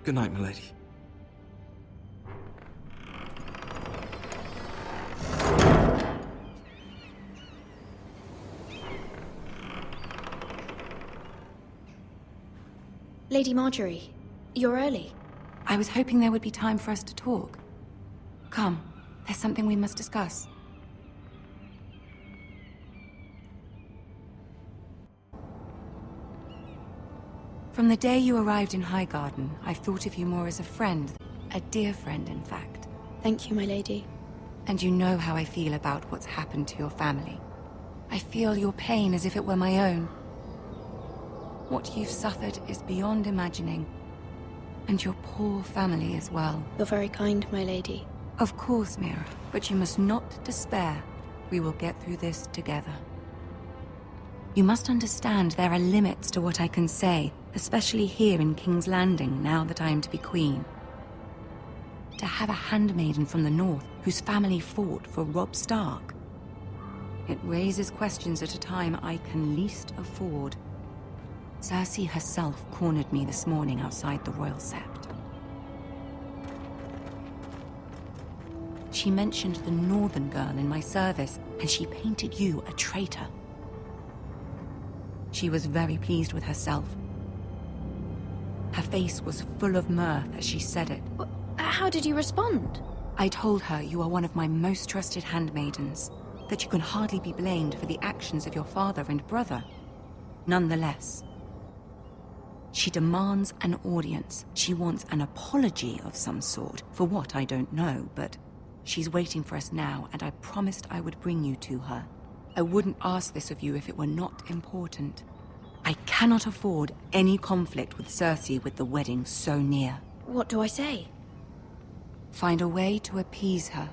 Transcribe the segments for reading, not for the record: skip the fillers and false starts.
Good night, milady. Lady Marjorie, you're early. I was hoping there would be time for us to talk. Come, there's something we must discuss. From the day you arrived in Highgarden, I've thought of you more as a friend. A dear friend, in fact. Thank you, my lady. And you know how I feel about what's happened to your family. I feel your pain as if it were my own. What you've suffered is beyond imagining. And your poor family as well. You're very kind, my lady. Of course, Mira, but you must not despair. We will get through this together. You must understand there are limits to what I can say, especially here in King's Landing, now that I am to be queen. To have a handmaiden from the north whose family fought for Robb Stark. It raises questions at a time I can least afford. Cersei herself cornered me this morning outside the Royal Sept. She mentioned the northern girl in my service, and she painted you a traitor. She was very pleased with herself. Her face was full of mirth as she said it. How did you respond? I told her you are one of my most trusted handmaidens, that you can hardly be blamed for the actions of your father and brother. Nonetheless, she demands an audience. She wants an apology of some sort, for what I don't know, but she's waiting for us now, and I promised I would bring you to her. I wouldn't ask this of you if it were not important. I cannot afford any conflict with Cersei with the wedding so near. What do I say? Find a way to appease her.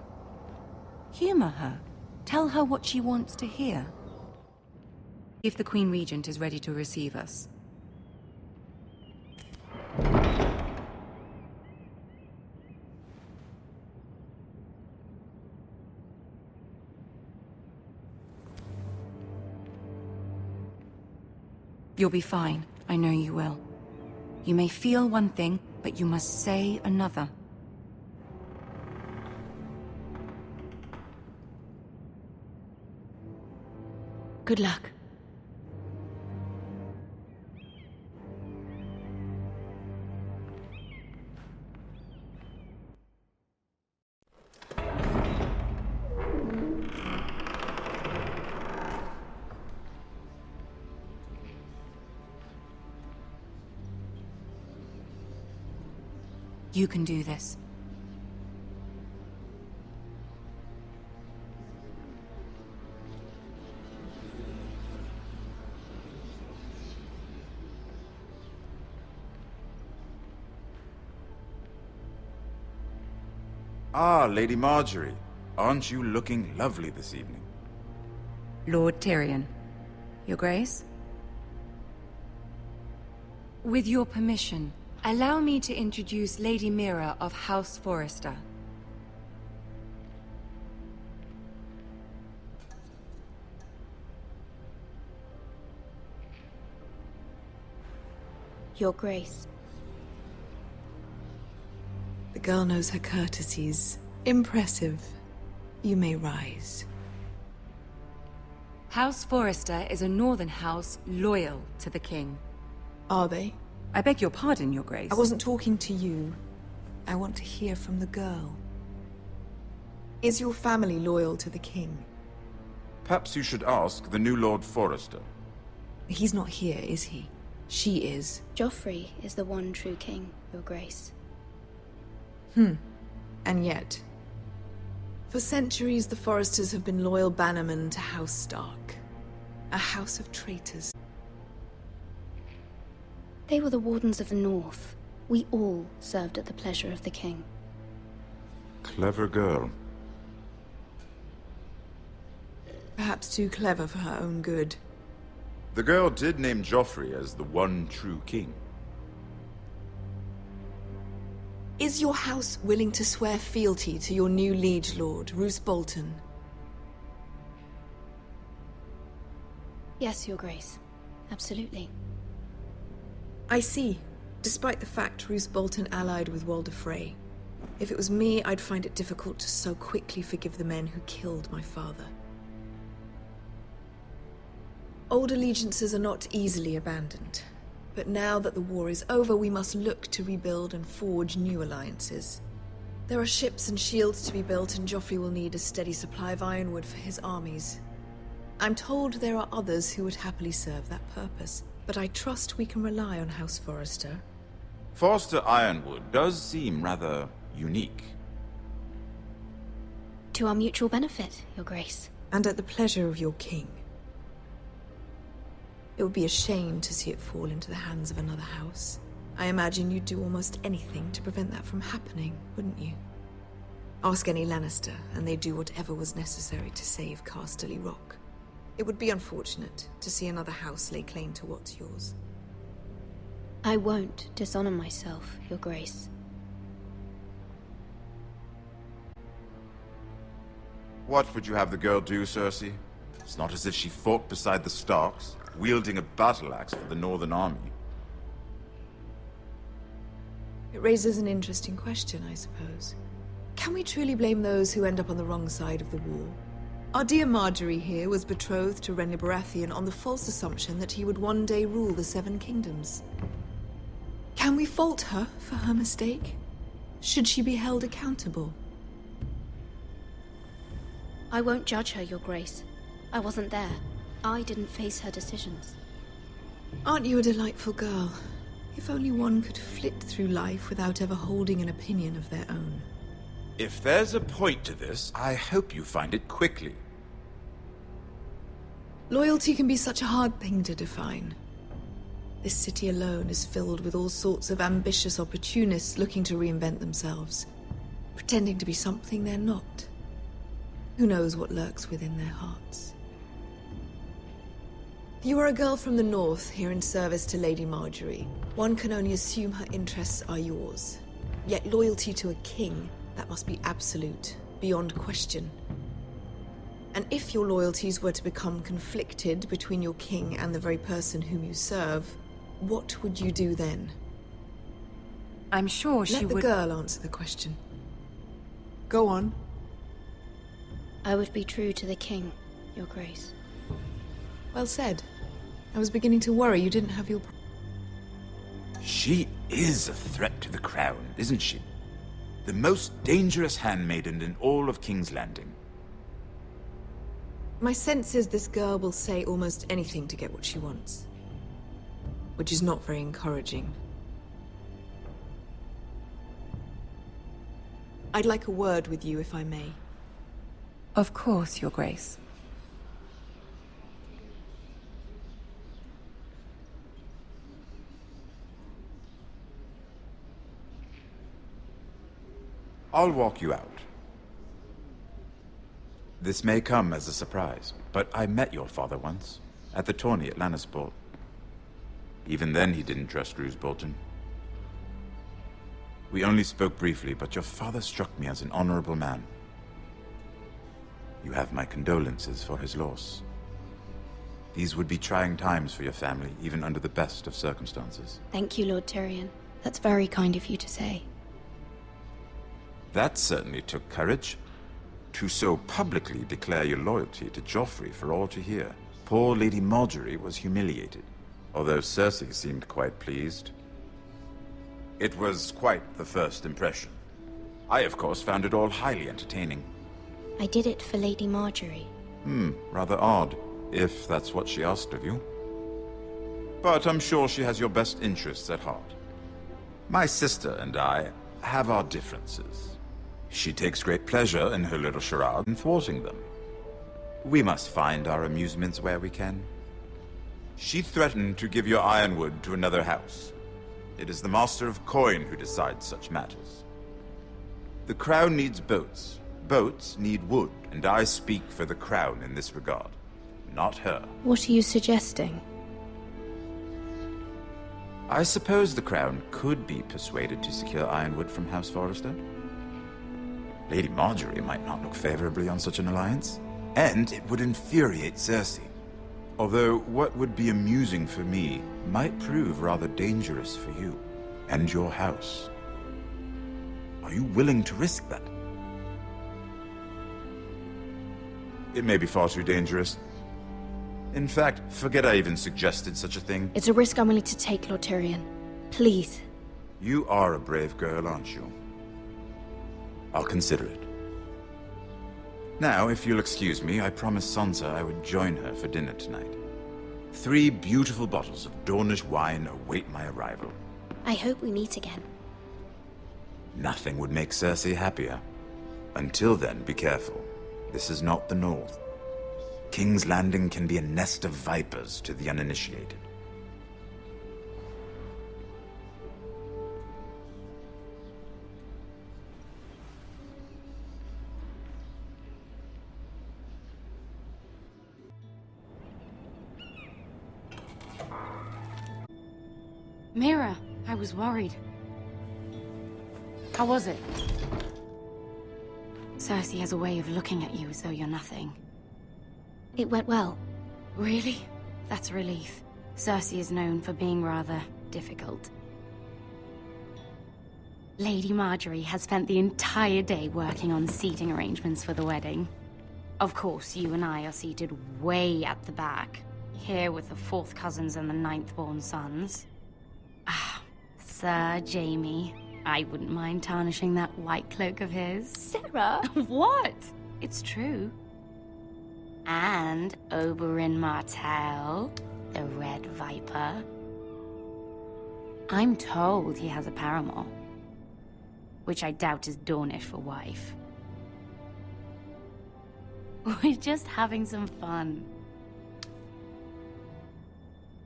Humor her. Tell her what she wants to hear. If the Queen Regent is ready to receive us. You'll be fine. I know you will. You may feel one thing, but you must say another. Good luck. You can do this. Ah, Lady Marjorie. Aren't you looking lovely this evening? Lord Tyrion. Your Grace? With your permission, allow me to introduce Lady Mira of House Forrester. Your Grace. The girl knows her courtesies. Impressive. You may rise. House Forrester is a northern house loyal to the king. Are they? I beg your pardon, Your Grace. I wasn't talking to you. I want to hear from the girl. Is your family loyal to the king? Perhaps you should ask the new Lord Forrester. He's not here, is he? She is. Joffrey is the one true king, Your Grace. And yet, for centuries the Forresters have been loyal bannermen to House Stark. A house of traitors. They were the Wardens of the North. We all served at the pleasure of the king. Clever girl. Perhaps too clever for her own good. The girl did name Joffrey as the one true king. Is your house willing to swear fealty to your new liege lord, Roose Bolton? Yes, Your Grace. Absolutely. I see. Despite the fact Roose Bolton allied with Walder Frey. If it was me, I'd find it difficult to so quickly forgive the men who killed my father. Old allegiances are not easily abandoned. But now that the war is over, we must look to rebuild and forge new alliances. There are ships and shields to be built, and Joffrey will need a steady supply of ironwood for his armies. I'm told there are others who would happily serve that purpose, but I trust we can rely on House Forrester. Forster Ironwood does seem rather unique. To our mutual benefit, Your Grace. And at the pleasure of your king. It would be a shame to see it fall into the hands of another house. I imagine you'd do almost anything to prevent that from happening, wouldn't you? Ask any Lannister, and they'd do whatever was necessary to save Casterly Rock. It would be unfortunate to see another house lay claim to what's yours. I won't dishonor myself, Your Grace. What would you have the girl do, Cersei? It's not as if she fought beside the Starks, wielding a battle axe for the Northern Army. It raises an interesting question, I suppose. Can we truly blame those who end up on the wrong side of the war? Our dear Marjorie here was betrothed to Renly Baratheon on the false assumption that he would one day rule the Seven Kingdoms. Can we fault her for her mistake? Should she be held accountable? I won't judge her, Your Grace. I wasn't there. I didn't face her decisions. Aren't you a delightful girl? If only one could flit through life without ever holding an opinion of their own. If there's a point to this, I hope you find it quickly. Loyalty can be such a hard thing to define. This city alone is filled with all sorts of ambitious opportunists looking to reinvent themselves, pretending to be something they're not. Who knows what lurks within their hearts? You are a girl from the north, here in service to Lady Marjorie. One can only assume her interests are yours. Yet loyalty to a king, that must be absolute, beyond question. And if your loyalties were to become conflicted between your king and the very person whom you serve, what would you do then? I'm sure she would... Let the girl answer the question. Go on. I would be true to the king, Your Grace. Well said. I was beginning to worry you didn't have your... She is a threat to the crown, isn't she? The most dangerous handmaiden in all of King's Landing. My sense is this girl will say almost anything to get what she wants. Which is not very encouraging. I'd like a word with you, if I may. Of course, Your Grace. I'll walk you out. This may come as a surprise, but I met your father once, at the tourney at Lannisport. Even then he didn't trust Roose Bolton. We only spoke briefly, but your father struck me as an honorable man. You have my condolences for his loss. These would be trying times for your family, even under the best of circumstances. Thank you, Lord Tyrion. That's very kind of you to say. That certainly took courage. To so publicly declare your loyalty to Joffrey for all to hear. Poor Lady Marjorie was humiliated, although Cersei seemed quite pleased. It was quite the first impression. I, of course, found it all highly entertaining. I did it for Lady Marjorie. Rather odd, if that's what she asked of you. But I'm sure she has your best interests at heart. My sister and I have our differences. She takes great pleasure in her little charade and thwarting them. We must find our amusements where we can. She threatened to give your ironwood to another house. It is the Master of Coin who decides such matters. The Crown needs boats. Boats need wood, and I speak for the Crown in this regard, not her. What are you suggesting? I suppose the Crown could be persuaded to secure ironwood from House Forrester. Lady Marjorie might not look favorably on such an alliance, and it would infuriate Cersei. Although what would be amusing for me might prove rather dangerous for you. and your house. Are you willing to risk that? It may be far too dangerous. In fact, forget I even suggested such a thing. It's a risk I'm willing to take, Lord Tyrion. Please. You are a brave girl, aren't you? I'll consider it. Now, if you'll excuse me, I promised Sansa I would join her for dinner tonight. 3 beautiful bottles of Dornish wine await my arrival. I hope we meet again. Nothing would make Cersei happier. Until then, be careful. This is not the North. King's Landing can be a nest of vipers to the uninitiated. Mira, I was worried. How was it? Cersei has a way of looking at you as though you're nothing. It went well. Really? That's a relief. Cersei is known for being rather difficult. Lady Marjorie has spent the entire day working on seating arrangements for the wedding. Of course, you and I are seated way at the back, here with the 4th cousins and the 9th-born sons. Ah, Sir Jaime. I wouldn't mind tarnishing that white cloak of his. Sarah! What? It's true. And Oberyn Martell, the Red Viper. I'm told he has a paramour, which I doubt is Dornish for wife. We're just having some fun.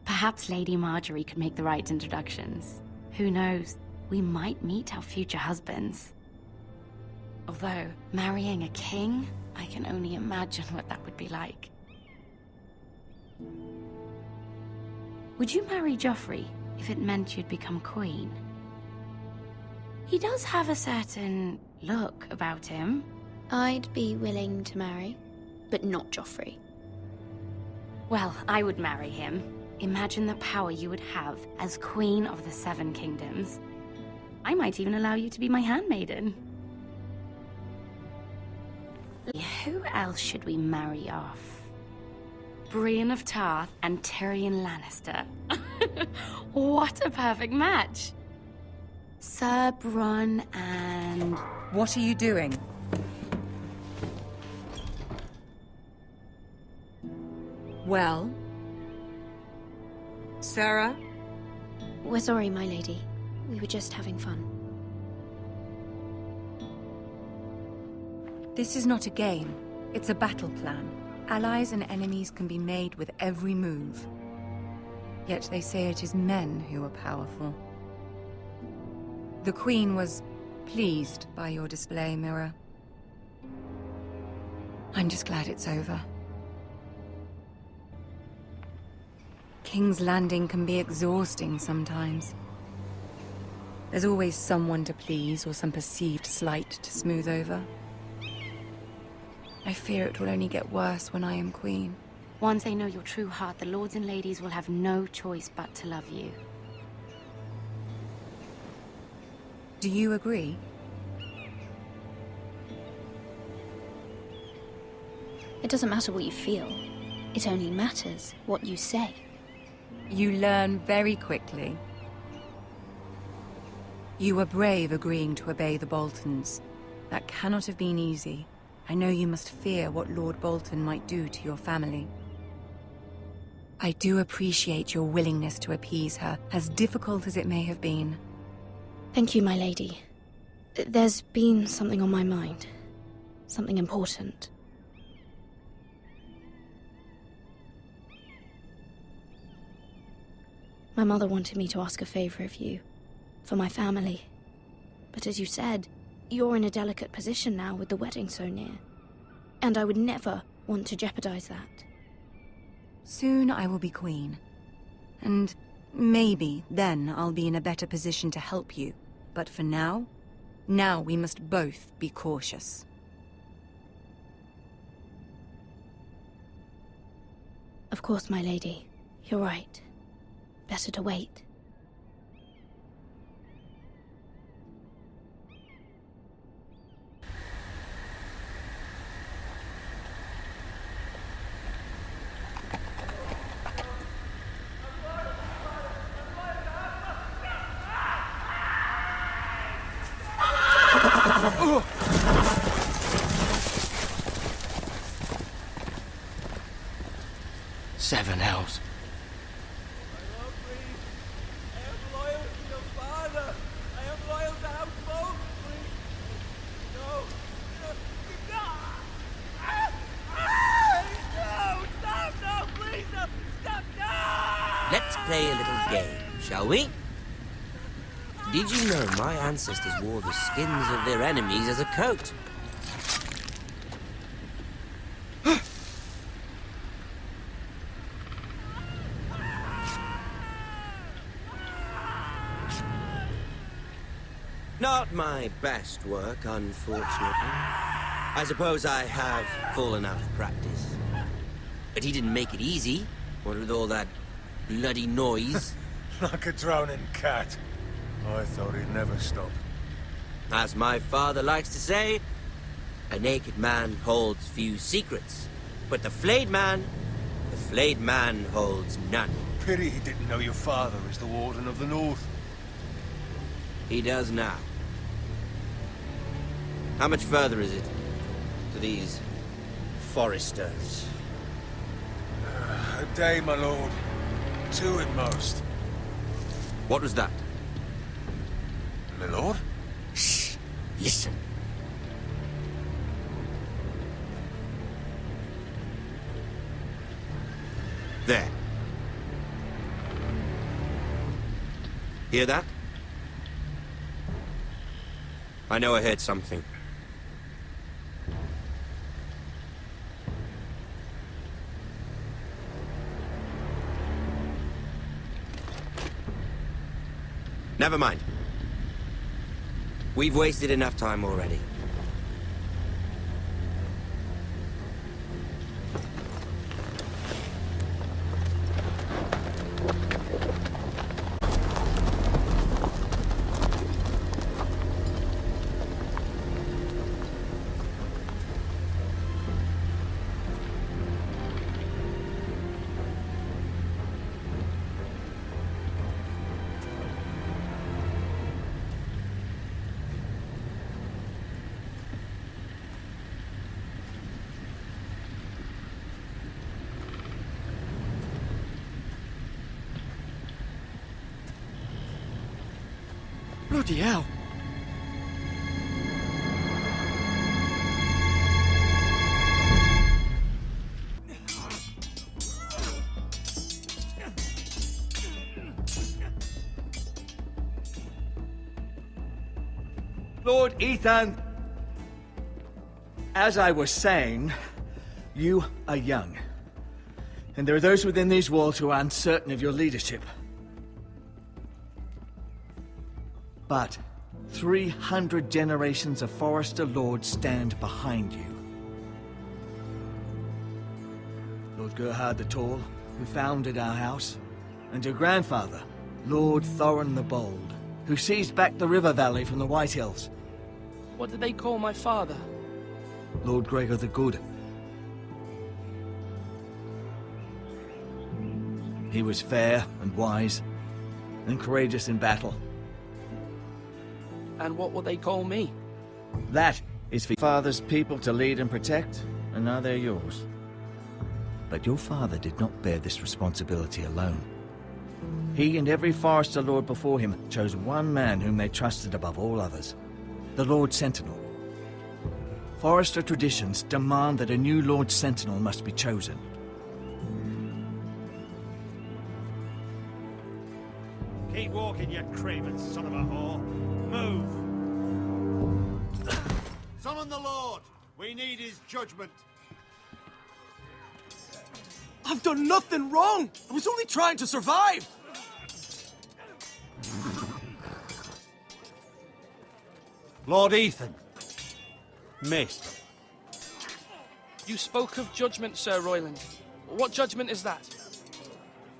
Perhaps Lady Marjorie could make the right introductions. Who knows? We might meet our future husbands. Although, marrying a king, I can only imagine what that would be like. Would you marry Joffrey if it meant you'd become queen? He does have a certain look about him. I'd be willing to marry, but not Joffrey. Well, I would marry him. Imagine the power you would have as Queen of the 7 Kingdoms. I might even allow you to be my handmaiden. Who else should we marry off? Brienne of Tarth and Tyrion Lannister. What a perfect match! Sir Bronn and... What are you doing? Well? Sarah? We're sorry, my lady. We were just having fun. This is not a game. It's a battle plan. Allies and enemies can be made with every move. Yet they say it is men who are powerful. The Queen was pleased by your display, Mira. I'm just glad it's over. King's Landing can be exhausting sometimes. There's always someone to please or some perceived slight to smooth over. I fear it will only get worse when I am queen. Once they know your true heart, the lords and ladies will have no choice but to love you. Do you agree? It doesn't matter what you feel. It only matters what you say. You learn very quickly. You were brave agreeing to obey the Boltons. That cannot have been easy. I know you must fear what Lord Bolton might do to your family. I do appreciate your willingness to appease her, as difficult as it may have been. Thank you, my lady. There's been something on my mind. Something important. My mother wanted me to ask a favor of you. For my family. But as you said, you're in a delicate position now with the wedding so near. And I would never want to jeopardize that. Soon I will be queen. And maybe then I'll be in a better position to help you. But for now we must both be cautious. Of course, my lady. You're right. Better to wait. Seven hells. Let's play a little game, shall we? Did you know my ancestors wore the skins of their enemies as a coat? Not my best work, unfortunately. I suppose I have fallen out of practice. But he didn't make it easy, what with all that bloody noise. Like a drowning cat. I thought he'd never stop. As my father likes to say, a naked man holds few secrets. But the flayed man holds none. Pity he didn't know your father is the Warden of the North. He does now. How much further is it to these foresters? A day, my lord. 2 at most. What was that? My lord? Shh! Listen. There. Hear that? I know I heard something. Never mind. We've wasted enough time already. Bloody hell. Lord Ethan, as I was saying, you are young. And there are those within these walls who are uncertain of your leadership. But 300 generations of Forester Lords stand behind you. Lord Gerhard the Tall, who founded our house, and your grandfather, Lord Thorin the Bold, who seized back the river valley from the White Hills. What did they call my father? Lord Gregor the Good. He was fair and wise, and courageous in battle. And what will they call me? That is for your father's people to lead and protect, and now they're yours. But your father did not bear this responsibility alone. He and every Forester Lord before him chose one man whom they trusted above all others, the Lord Sentinel. Forester traditions demand that a new Lord Sentinel must be chosen. Keep walking, you craven son of a whore. Move! Summon the Lord! We need his judgment. I've done nothing wrong! I was only trying to survive! Lord Ethan. Missed. You spoke of judgment, Sir Royland. What judgment is that?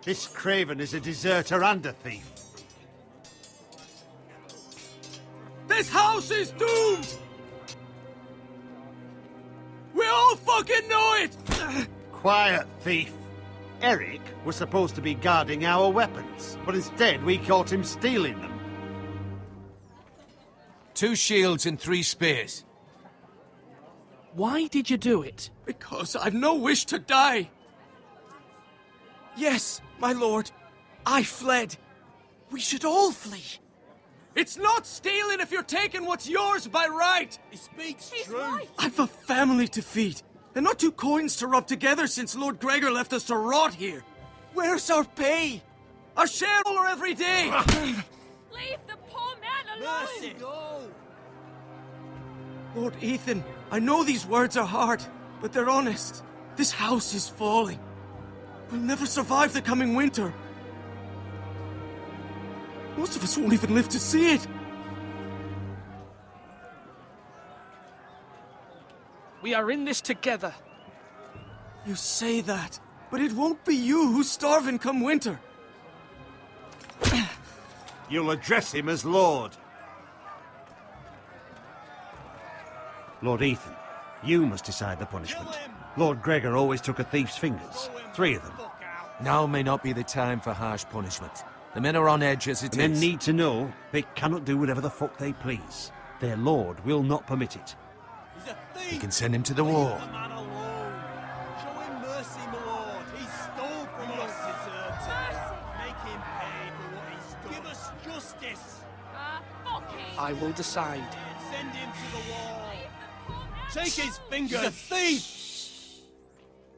This craven is a deserter and a thief. This house is doomed! We all fucking know it! Quiet, thief. Eric was supposed to be guarding our weapons, but instead we caught him stealing them. 2 shields and 3 spears. Why did you do it? Because I've no wish to die. Yes, my lord. I fled. We should all flee. It's not stealing if you're taking what's yours by right. He speaks truth. I've a family to feed, and not 2 coins to rub together since Lord Gregor left us to rot here. Where's our pay? Our shareholder every day. Leave the poor man alone! Mercy, go! Lord Ethan, I know these words are hard, but they're honest. This house is falling. We'll never survive the coming winter. Most of us won't even live to see it. We are in this together. You say that, but it won't be you who's starving come winter. You'll address him as Lord. Lord Ethan, you must decide the punishment. Lord Gregor always took a thief's fingers. 3 of them. Now may not be the time for harsh punishment. The men are on edge as it is. Men need to know they cannot do whatever the fuck they please. Their lord will not permit it. He's a thief! We can send him to the war. Leave the man alone. Show him mercy, my lord. He stole from us. Deserved it. Make him pay for what he stole. Give us justice. Fuck him! I will decide. Send him to the wall. Take his fingers. He's a thief!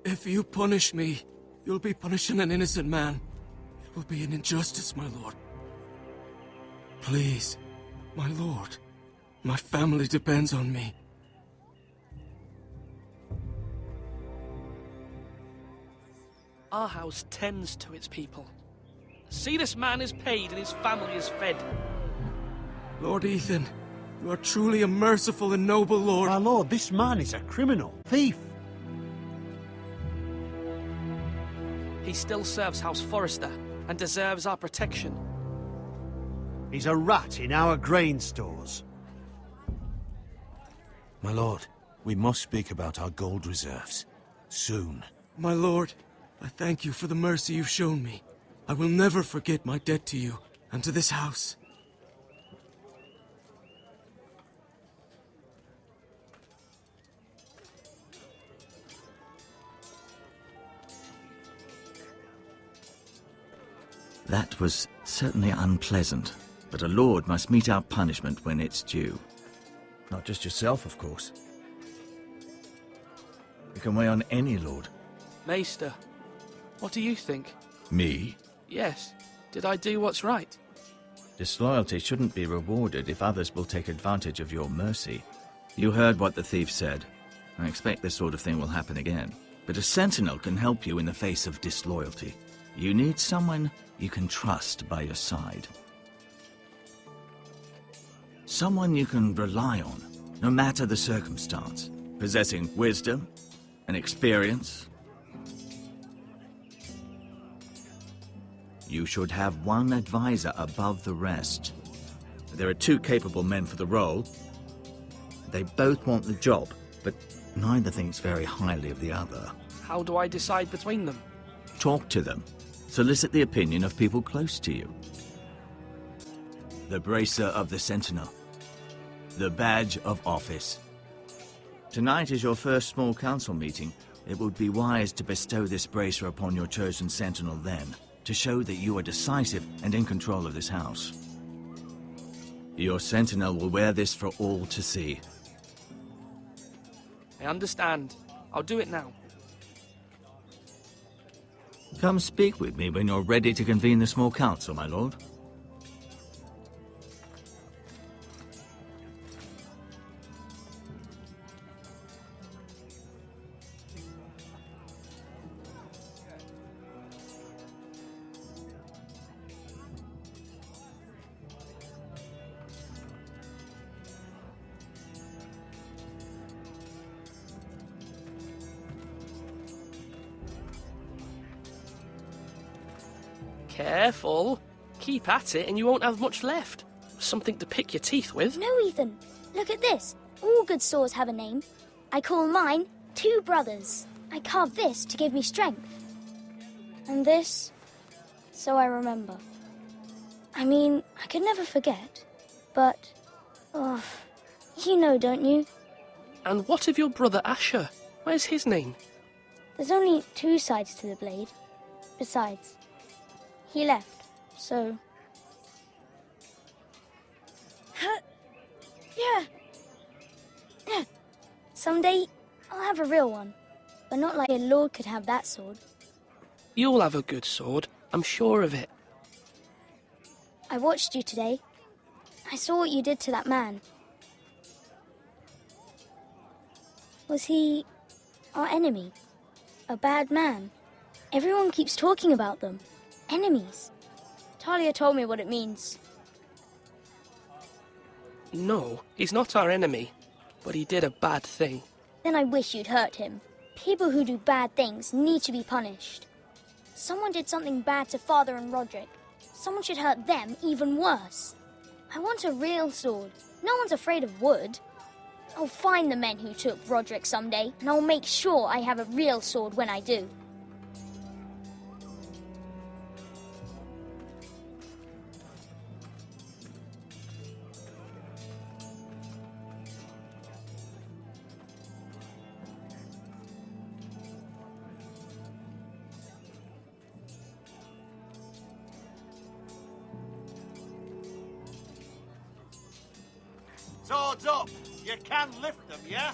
If you punish me, you'll be punishing an innocent man. It will be an injustice, my lord. Please, my lord. My family depends on me. Our house tends to its people. See, this man is paid and his family is fed. Lord Ethan, you are truly a merciful and noble lord. My lord, this man is a criminal. Thief. He still serves House Forrester and deserves our protection. He's a rat in our grain stores. My lord, we must speak about our gold reserves. Soon. My lord, I thank you for the mercy you've shown me. I will never forget my debt to you and to this house. That was certainly unpleasant, but a lord must mete out punishment when it's due. Not just yourself, of course. It can weigh on any lord. Maester, what do you think? Me? Yes. Did I do what's right? Disloyalty shouldn't be rewarded if others will take advantage of your mercy. You heard what the thief said. I expect this sort of thing will happen again. But a sentinel can help you in the face of disloyalty. You need someone you can trust by your side. Someone you can rely on, no matter the circumstance. Possessing wisdom and experience. You should have one advisor above the rest. There are 2 capable men for the role. They both want the job, but neither thinks very highly of the other. How do I decide between them? Talk to them. Solicit the opinion of people close to you. The bracer of the sentinel. The badge of office. Tonight is your first small council meeting. It would be wise to bestow this bracer upon your chosen sentinel then, to show that you are decisive and in control of this house. Your sentinel will wear this for all to see. I understand. I'll do it now. Come speak with me when you're ready to convene the small council, my lord. Careful. Keep at it and you won't have much left. Something to pick your teeth with. No, Ethan. Look at this. All good swords have a name. I call mine 2 brothers. I carved this to give me strength. And this, so I remember. I mean, I could never forget. But, oh, you know, don't you? And what of your brother Asher? Where's his name? There's only 2 sides to the blade. Besides, he left, so... Yeah. Someday, I'll have a real one. But not like a lord could have that sword. You'll have a good sword, I'm sure of it. I watched you today. I saw what you did to that man. Was he our enemy? A bad man? Everyone keeps talking about them. Enemies. Talia told me what it means. No, he's not our enemy, but he did a bad thing. Then I wish you'd hurt him. People who do bad things need to be punished. Someone did something bad to Father and Roderick. Someone should hurt them even worse. I want a real sword. No one's afraid of wood. I'll find the men who took Roderick someday, and I'll make sure I have a real sword when I do. Swords up! You can lift them, yeah?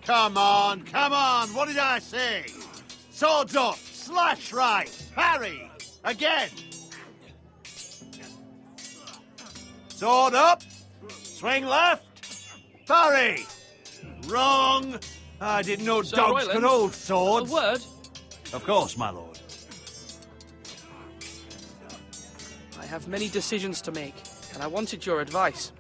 Come on, what did I say? Swords up, slash right, parry, again. Sword up, swing left, parry. Wrong. I didn't know Sir dogs Royland, could hold swords. A word? Of course, my lord. I have many decisions to make, and I wanted your advice.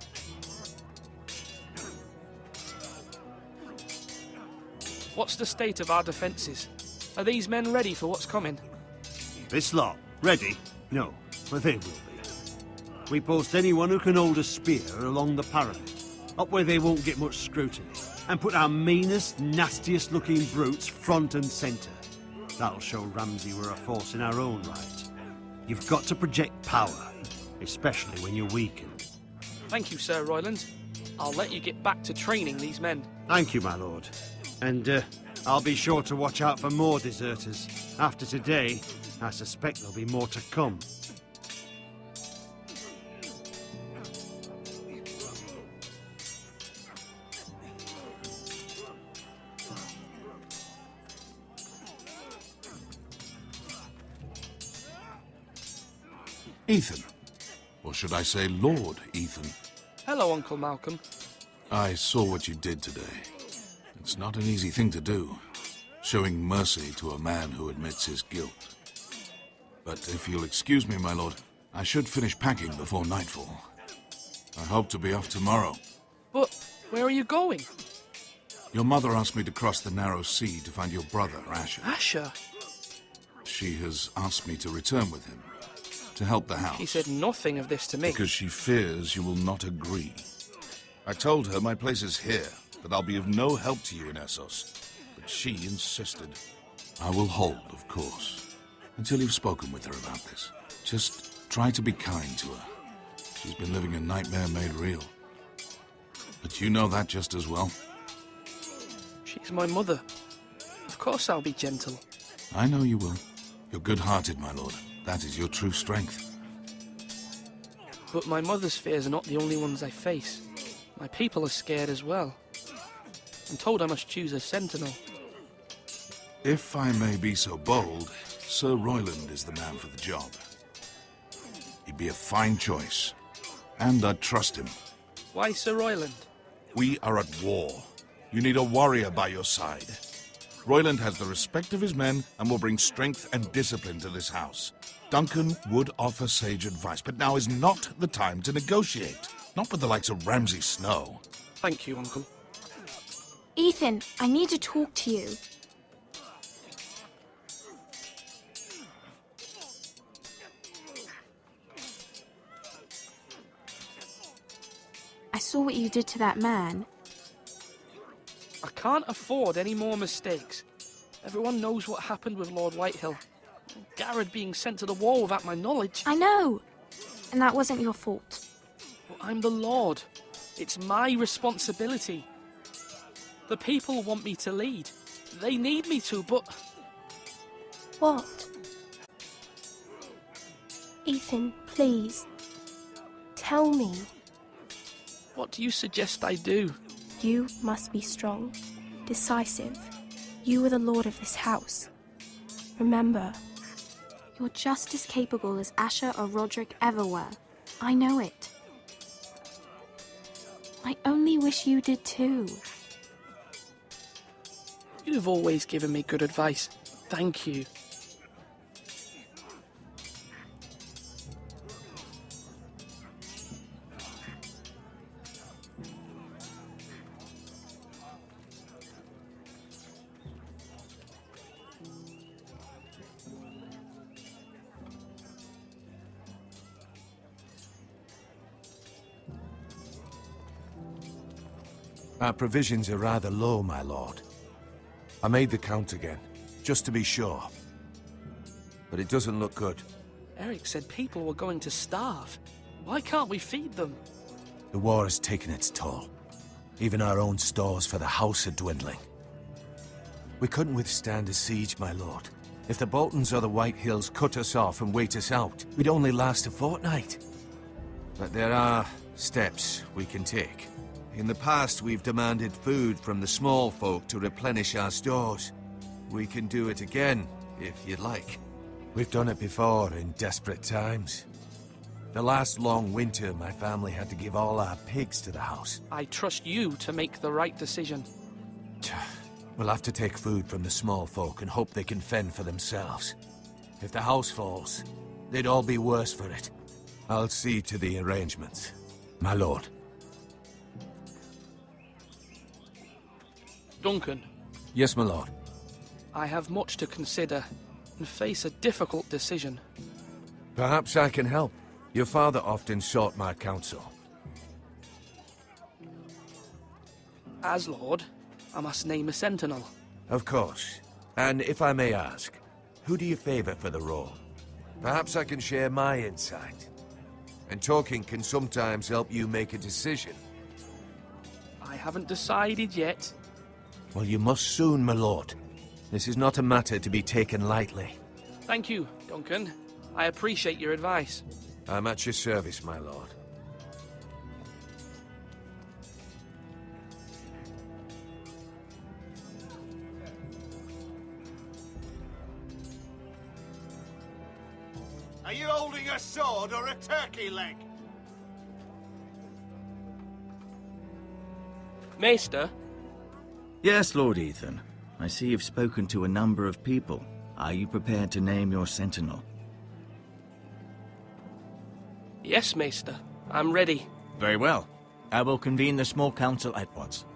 What's the state of our defences? Are these men ready for what's coming? This lot, ready? No, but they will be. We post anyone who can hold a spear along the parapet, up where they won't get much scrutiny, and put our meanest, nastiest looking brutes front and centre. That'll show Ramsay we're a force in our own right. You've got to project power, especially when you're weakened. Thank you, Sir Royland. I'll let you get back to training these men. Thank you, my lord. And I'll be sure to watch out for more deserters. After today, I suspect there'll be more to come. Ethan. Or should I say Lord Ethan? Hello, Uncle Malcolm. I saw what you did today. It's not an easy thing to do, showing mercy to a man who admits his guilt. But if you'll excuse me, my lord, I should finish packing before nightfall. I hope to be off tomorrow. But where are you going? Your mother asked me to cross the narrow sea to find your brother, Asher. Asher? She has asked me to return with him, to help the house. She said nothing of this to me. Because she fears you will not agree. I told her my place is here, that I'll be of no help to you in Essos. But she insisted. I will hold, of course, until you've spoken with her about this. Just try to be kind to her. She's been living a nightmare made real. But you know that just as well. She's my mother. Of course I'll be gentle. I know you will. You're good-hearted, my lord. That is your true strength. But my mother's fears are not the only ones I face. My people are scared as well. I'm told I must choose a sentinel. If I may be so bold, Sir Royland is the man for the job. He'd be a fine choice, and I'd trust him. Why Sir Royland? We are at war. You need a warrior by your side. Royland has the respect of his men and will bring strength and discipline to this house. Duncan would offer sage advice, but now is not the time to negotiate. Not with the likes of Ramsay Snow. Thank you, Uncle. Ethan, I need to talk to you. I saw what you did to that man. I can't afford any more mistakes. Everyone knows what happened with Lord Whitehill. Garrett being sent to the wall without my knowledge. I know! And that wasn't your fault. Well, I'm the Lord. It's my responsibility. The people want me to lead. They need me to, but... What? Ethan, please. Tell me. What do you suggest I do? You must be strong, decisive. You are the lord of this house. Remember, you're just as capable as Asher or Roderick ever were. I know it. I only wish you did too. You've always given me good advice. Thank you. Our provisions are rather low, my lord. I made the count again, just to be sure. But it doesn't look good. Eric said people were going to starve. Why can't we feed them? The war has taken its toll. Even our own stores for the house are dwindling. We couldn't withstand a siege, my lord. If the Boltons or the White Hills cut us off and wait us out, we'd only last a fortnight. But there are steps we can take. In the past, we've demanded food from the small folk to replenish our stores. We can do it again, if you'd like. We've done it before in desperate times. The last long winter, my family had to give all our pigs to the house. I trust you to make the right decision. We'll have to take food from the small folk and hope they can fend for themselves. If the house falls, they'd all be worse for it. I'll see to the arrangements, my lord. Duncan. Yes, my lord. I have much to consider and face a difficult decision. Perhaps I can help. Your father often sought my counsel. As Lord, I must name a sentinel. Of course. And if I may ask, who do you favor for the role? Perhaps I can share my insight. And talking can sometimes help you make a decision. I haven't decided yet. Well, you must soon, my lord. This is not a matter to be taken lightly. Thank you, Duncan. I appreciate your advice. I'm at your service, my lord. Are you holding a sword or a turkey leg? Maester? Yes, Lord Ethan. I see you've spoken to a number of people. Are you prepared to name your sentinel? Yes, Maester. I'm ready. Very well. I will convene the small council at once.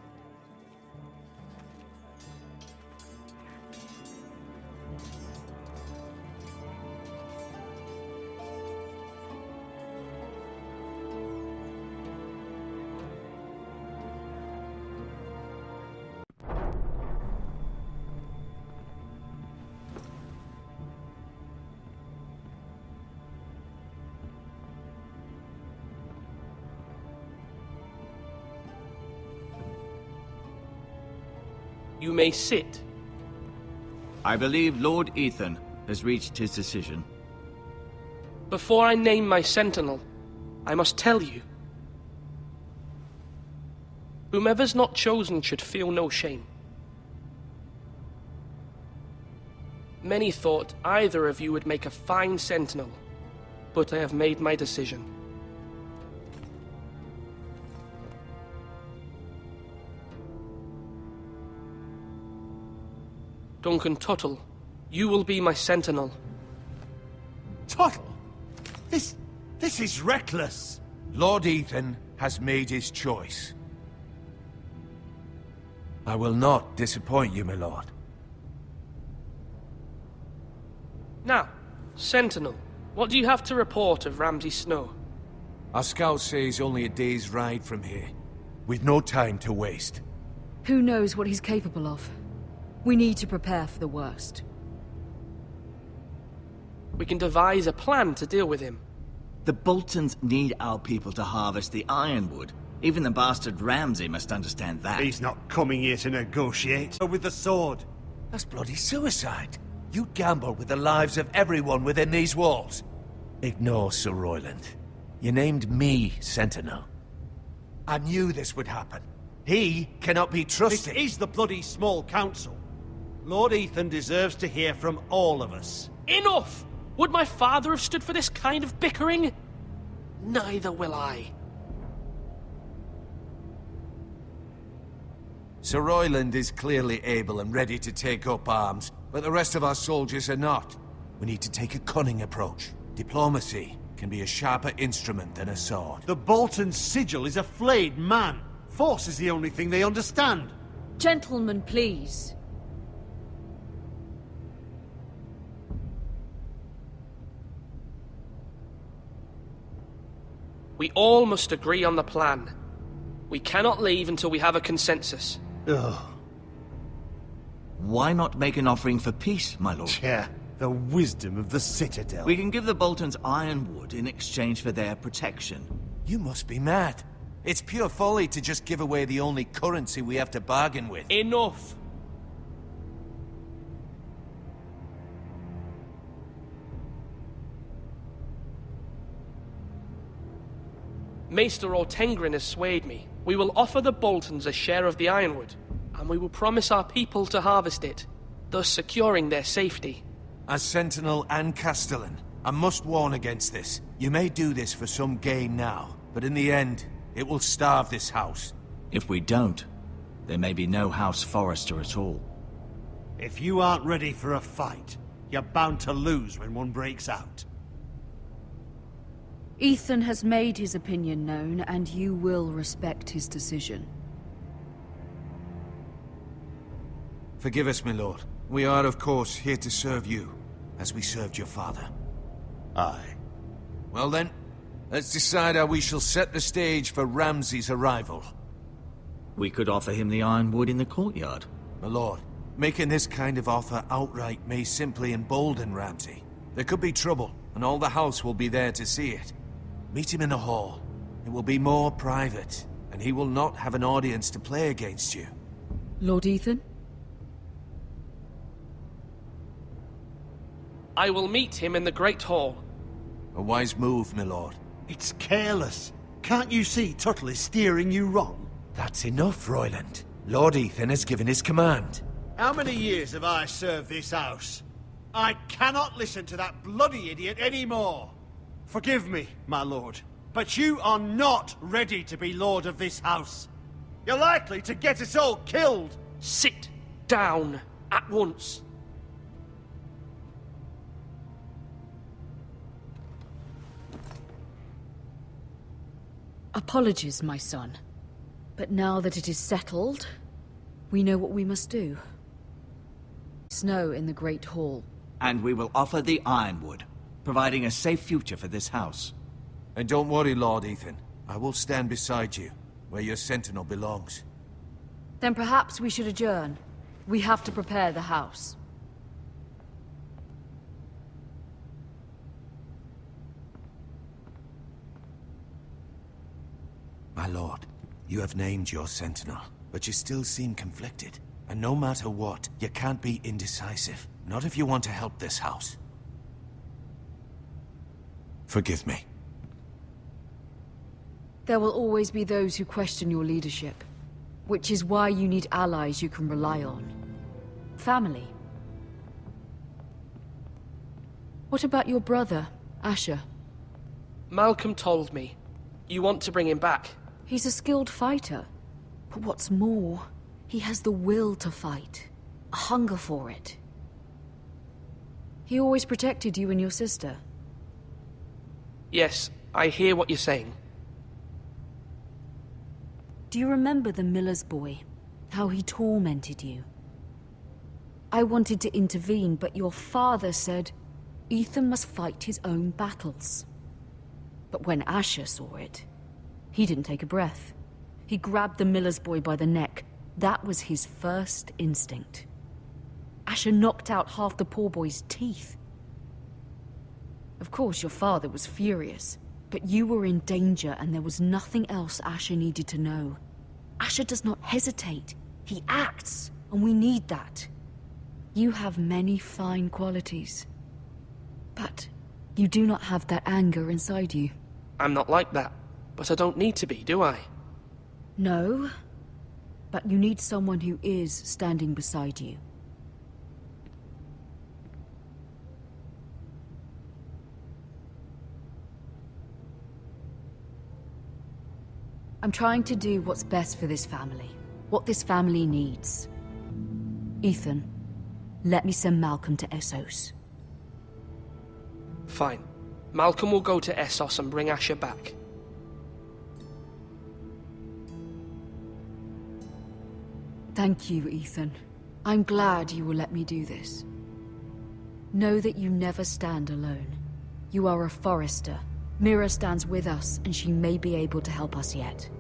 You may sit. I believe Lord Ethan has reached his decision. Before I name my sentinel, I must tell you. Whomever's not chosen should feel no shame. Many thought either of you would make a fine sentinel, but I have made my decision. Duncan Tuttle, you will be my sentinel. Tuttle? This is reckless. Lord Ethan has made his choice. I will not disappoint you, my lord. Now, sentinel, what do you have to report of Ramsay Snow? Our scouts say he's only a day's ride from here. We've no time to waste. Who knows what he's capable of? We need to prepare for the worst. We can devise a plan to deal with him. The Boltons need our people to harvest the ironwood. Even the bastard Ramsay must understand that. He's not coming here to negotiate. With the sword. That's bloody suicide. You'd gamble with the lives of everyone within these walls. Ignore Sir Royland. You named me Sentinel. I knew this would happen. He cannot be trusted. This is the bloody small council. Lord Ethan deserves to hear from all of us. Enough! Would my father have stood for this kind of bickering? Neither will I. Sir Royland is clearly able and ready to take up arms, but the rest of our soldiers are not. We need to take a cunning approach. Diplomacy can be a sharper instrument than a sword. The Bolton sigil is a flayed man. Force is the only thing they understand. Gentlemen, please. We all must agree on the plan. We cannot leave until we have a consensus. Ugh. Why not make an offering for peace, my lord? Yeah, the wisdom of the Citadel. We can give the Boltons ironwood in exchange for their protection. You must be mad. It's pure folly to just give away the only currency we have to bargain with. Enough! Maester Ortengrin has swayed me. We will offer the Boltons a share of the ironwood, and we will promise our people to harvest it, thus securing their safety. As Sentinel and Castellan, I must warn against this. You may do this for some gain now, but in the end, it will starve this house. If we don't, there may be no House Forrester at all. If you aren't ready for a fight, you're bound to lose when one breaks out. Ethan has made his opinion known, and you will respect his decision. Forgive us, my lord. We are, of course, here to serve you, as we served your father. Aye. Well then, let's decide how we shall set the stage for Ramsay's arrival. We could offer him the ironwood in the courtyard. My lord, making this kind of offer outright may simply embolden Ramsay. There could be trouble, and all the house will be there to see it. Meet him in the hall. It will be more private, and he will not have an audience to play against you. Lord Ethan? I will meet him in the Great Hall. A wise move, my lord. It's careless. Can't you see Tuttle is steering you wrong? That's enough, Royland. Lord Ethan has given his command. How many years have I served this house? I cannot listen to that bloody idiot anymore. Forgive me, my lord, but you are not ready to be lord of this house. You're likely to get us all killed. Sit down at once. Apologies, my son. But now that it is settled, we know what we must do. Snow in the Great Hall. And we will offer the ironwood, providing a safe future for this house. And don't worry, Lord Ethan. I will stand beside you, where your sentinel belongs. Then perhaps we should adjourn. We have to prepare the house. My lord, you have named your sentinel, but you still seem conflicted. And no matter what, you can't be indecisive. Not if you want to help this house. Forgive me. There will always be those who question your leadership, which is why you need allies you can rely on. Family. What about your brother, Asher? Malcolm told me. You want to bring him back. He's a skilled fighter. But what's more, he has the will to fight. A hunger for it. He always protected you and your sister. Yes, I hear what you're saying. Do you remember the miller's boy? How he tormented you? I wanted to intervene, but your father said Ethan must fight his own battles. But when Asher saw it, he didn't take a breath. He grabbed the miller's boy by the neck. That was his first instinct. Asher knocked out half the poor boy's teeth. Of course, your father was furious. But you were in danger and there was nothing else Asher needed to know. Asher does not hesitate. He acts, and we need that. You have many fine qualities. But you do not have that anger inside you. I'm not like that, but I don't need to be, do I? No, but you need someone who is standing beside you. I'm trying to do what's best for this family. What this family needs. Ethan, let me send Malcolm to Essos. Fine. Malcolm will go to Essos and bring Asher back. Thank you, Ethan. I'm glad you will let me do this. Know that you never stand alone. You are a Forrester. Mira stands with us, and she may be able to help us yet.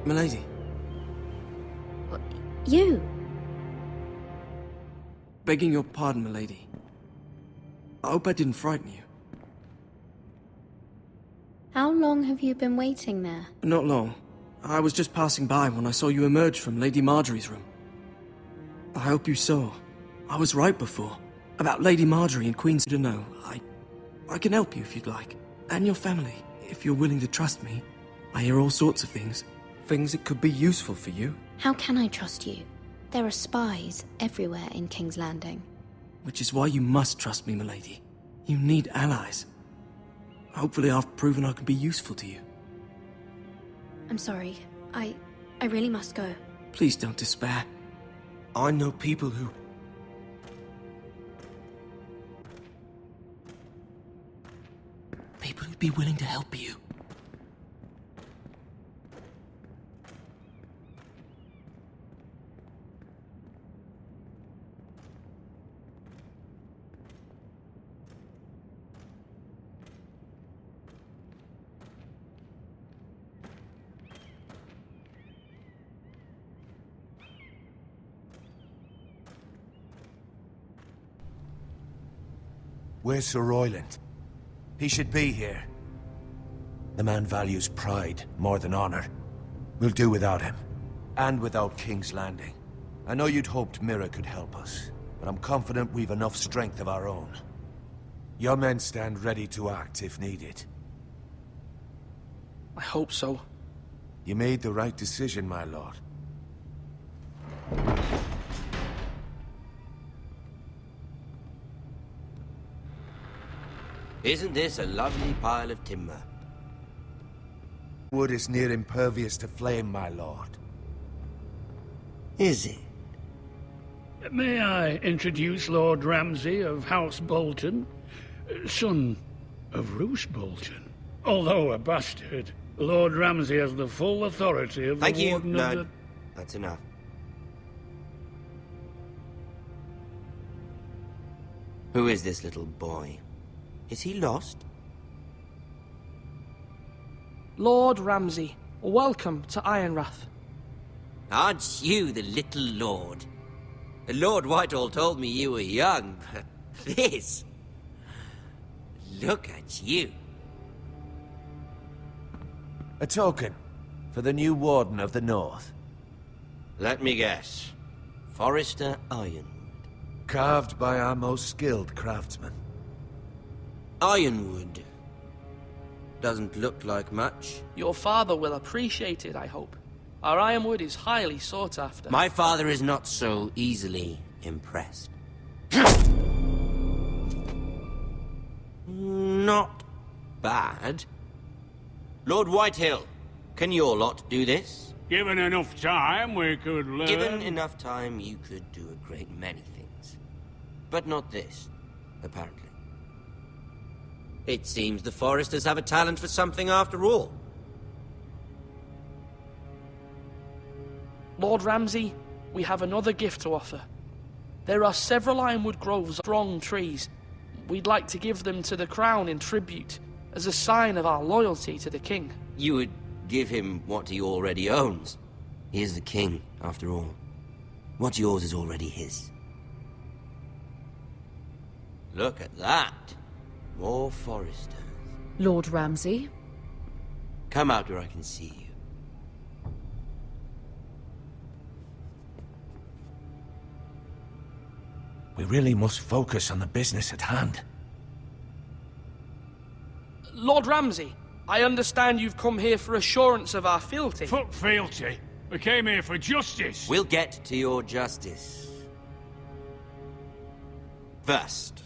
Milady. You? Begging your pardon, milady. I hope I didn't frighten you. How long have you been waiting there? Not long. I was just passing by when I saw you emerge from Lady Marjorie's room. I hope you saw. I was right before. About Lady Marjorie and Queen's to know. I can help you if you'd like. And your family, if you're willing to trust me. I hear all sorts of things. Things that could be useful for you. How can I trust you? There are spies everywhere in King's Landing. Which is why you must trust me, milady. You need allies. Hopefully I've proven I can be useful to you. I'm sorry. I really must go. Please don't despair. I know people who'd be willing to help you. Where's Sir Royland? He should be here. The man values pride more than honor. We'll do without him. And without King's Landing. I know you'd hoped Mira could help us, but I'm confident we've enough strength of our own. Your men stand ready to act if needed. I hope so. You made the right decision, my lord. Isn't this a lovely pile of timber? Wood is near impervious to flame, my lord. Is it? May I introduce Lord Ramsay of House Bolton, son of Roose Bolton. Although a bastard, Lord Ramsay has the full authority of the Warden of the... That's enough. Who is this little boy? Is he lost? Lord Ramsay, welcome to Ironrath. Aren't you the little lord? Lord Whitehall told me you were young, but this... Look at you. A token for the new Warden of the North. Let me guess. Forrester Ironwood. Carved by our most skilled craftsmen. Ironwood. Doesn't look like much. Your father will appreciate it, I hope. Our ironwood is highly sought after. My father is not so easily impressed. Not bad. Lord Whitehill, can your lot do this? Given enough time, we could learn. Given enough time, you could do a great many things. But not this, apparently. It seems the Foresters have a talent for something after all. Lord Ramsay, we have another gift to offer. There are several ironwood groves of strong trees. We'd like to give them to the Crown in tribute, as a sign of our loyalty to the King. You would give him what he already owns. He is the king, after all. What's yours is already his. Look at that. More foresters. Lord Ramsay? Come out where I can see you. We really must focus on the business at hand. Lord Ramsay, I understand you've come here for assurance of our fealty. Fuck fealty. We came here for justice. We'll get to your justice. First,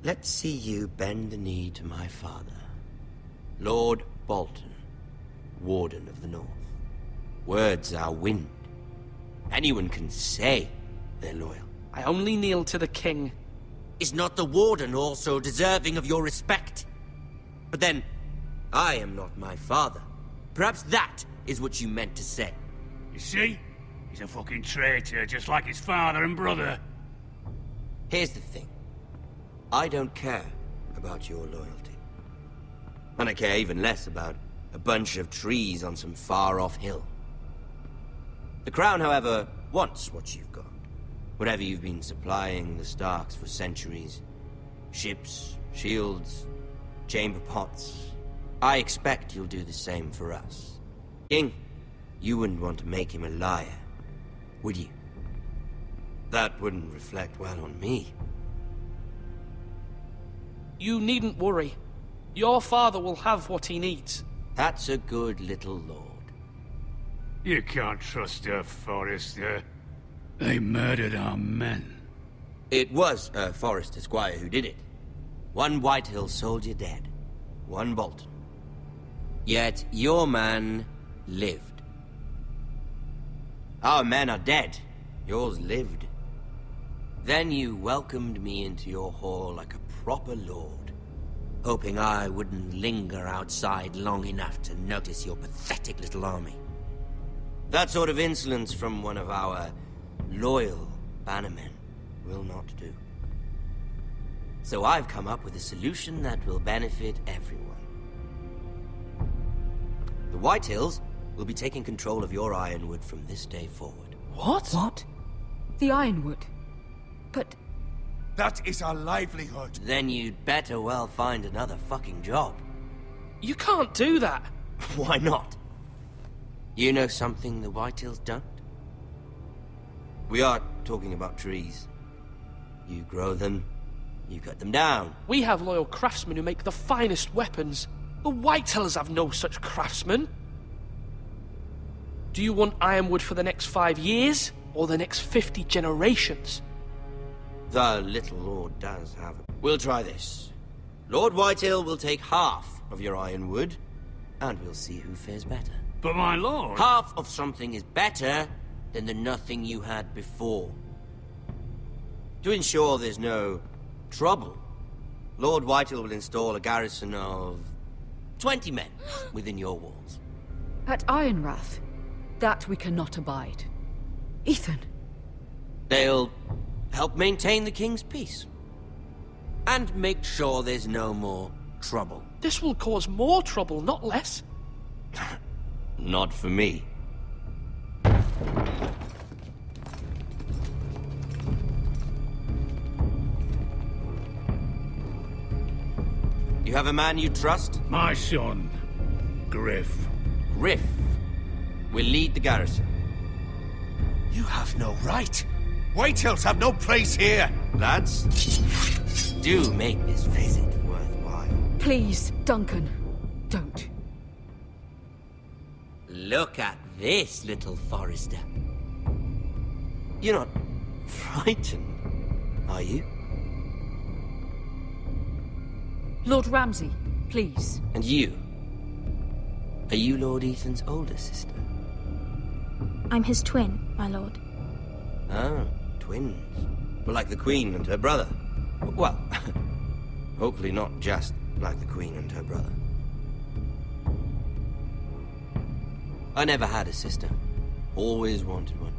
let's see you bend the knee to my father, Lord Bolton, Warden of the North. Words are wind. Anyone can say they're loyal. I only kneel to the king. Is not the Warden also deserving of your respect? But then, I am not my father. Perhaps that is what you meant to say. You see? He's a fucking traitor, just like his father and brother. Here's the thing. I don't care about your loyalty. And I care even less about a bunch of trees on some far-off hill. The Crown, however, wants what you've got. Whatever you've been supplying the Starks for centuries. Ships, shields, chamber pots. I expect you'll do the same for us. King, you wouldn't want to make him a liar, would you? That wouldn't reflect well on me. You needn't worry. Your father will have what he needs. That's a good little lord. You can't trust a Forrester. They murdered our men. It was a Forrester squire who did it. One Whitehill soldier dead. One Bolton. Yet your man lived. Our men are dead. Yours lived. Then you welcomed me into your hall like a proper lord, hoping I wouldn't linger outside long enough to notice your pathetic little army. That sort of insolence from one of our loyal bannermen will not do. So I've come up with a solution that will benefit everyone. The Whitehills will be taking control of your Ironwood from this day forward. What? What? The Ironwood? But... That is our livelihood. Then you'd better well find another fucking job. You can't do that. Why not? You know something the Whitehills don't? We are talking about trees. You grow them, you cut them down. We have loyal craftsmen who make the finest weapons. The Whitehills have no such craftsmen. Do you want Ironwood for the next 5 years, or the next 50 generations? The little lord does have it. We'll try this. Lord Whitehill will take half of your Ironwood, and we'll see who fares better. But my lord... Half of something is better than the nothing you had before. To ensure there's no trouble, Lord Whitehill will install a garrison of 20 men within your walls. At Ironrath? That we cannot abide. Ethan! They'll help maintain the king's peace. And make sure there's no more trouble. This will cause more trouble, not less. Not for me. You have a man you trust? My son, Griff. Griff will lead the garrison. You have no right. Whitehills have no place here. Lads, do make this visit worthwhile. Please, Duncan, don't. Look at this, little Forrester. You're not frightened, are you? Lord Ramsay, please. And you? Are you Lord Ethan's older sister? I'm his twin, my lord. Oh, twins. Well, like the Queen and her brother. Well, hopefully not just like the Queen and her brother. I never had a sister. Always wanted one.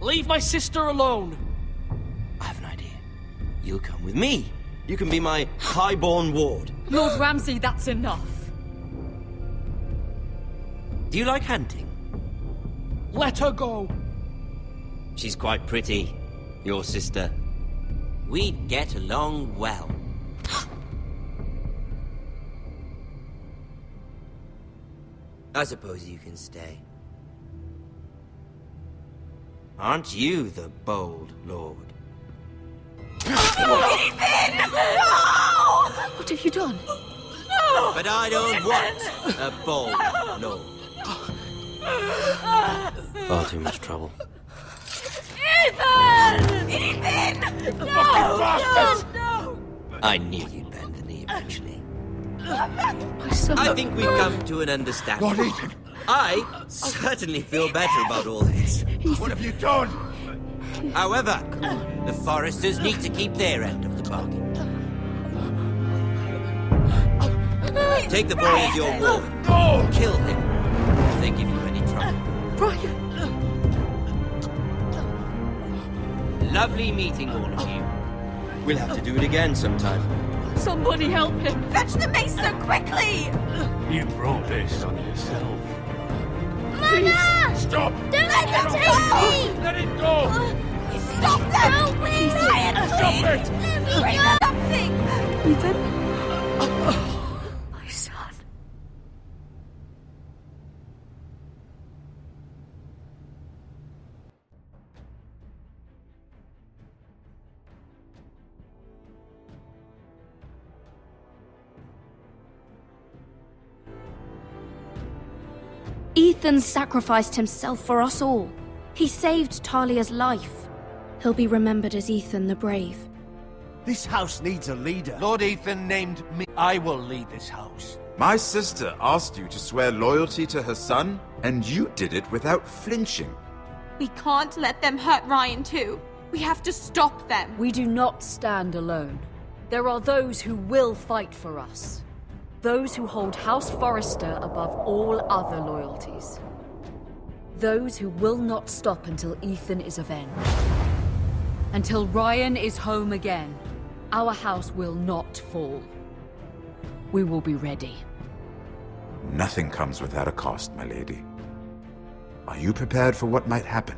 Leave my sister alone! I have an idea. You'll come with me. You can be my highborn ward. Lord Ramsay, that's enough. Do you like hunting? Let her go. She's quite pretty, your sister. We'd get along well. I suppose you can stay. Aren't you the bold lord? Ethan! No! What have you done? No! But I don't want a bold lord. Far too much trouble. Ethan! Ethan! No! No! I knew you'd bend the knee eventually. My son. I think we've come to an understanding. Lord Ethan! I certainly feel better about all this. What have you done? However, the Foresters need to keep their end of the bargain. Take the boy as your ward. No! Kill him if they give you any trouble. Brian! Lovely meeting all of you. We'll have to do it again sometime. Somebody help him! Fetch the maester quickly! You brought this on yourself. Mama! Stop! Don't let them take me! Let it go! Stop them! Help me! Ryan, Stop please! it! Let me Bring go! something! Ethan? My son. Ethan sacrificed himself for us all. He saved Talia's life. He'll be remembered as Ethan the Brave. This house needs a leader. Lord Ethan named me. I will lead this house. My sister asked you to swear loyalty to her son, and you did it without flinching. We can't let them hurt Ryan too. We have to stop them. We do not stand alone. There are those who will fight for us. Those who hold House Forrester above all other loyalties. Those who will not stop until Ethan is avenged. Until Ryan is home again, our house will not fall. We will be ready. Nothing comes without a cost, my lady. Are you prepared for what might happen?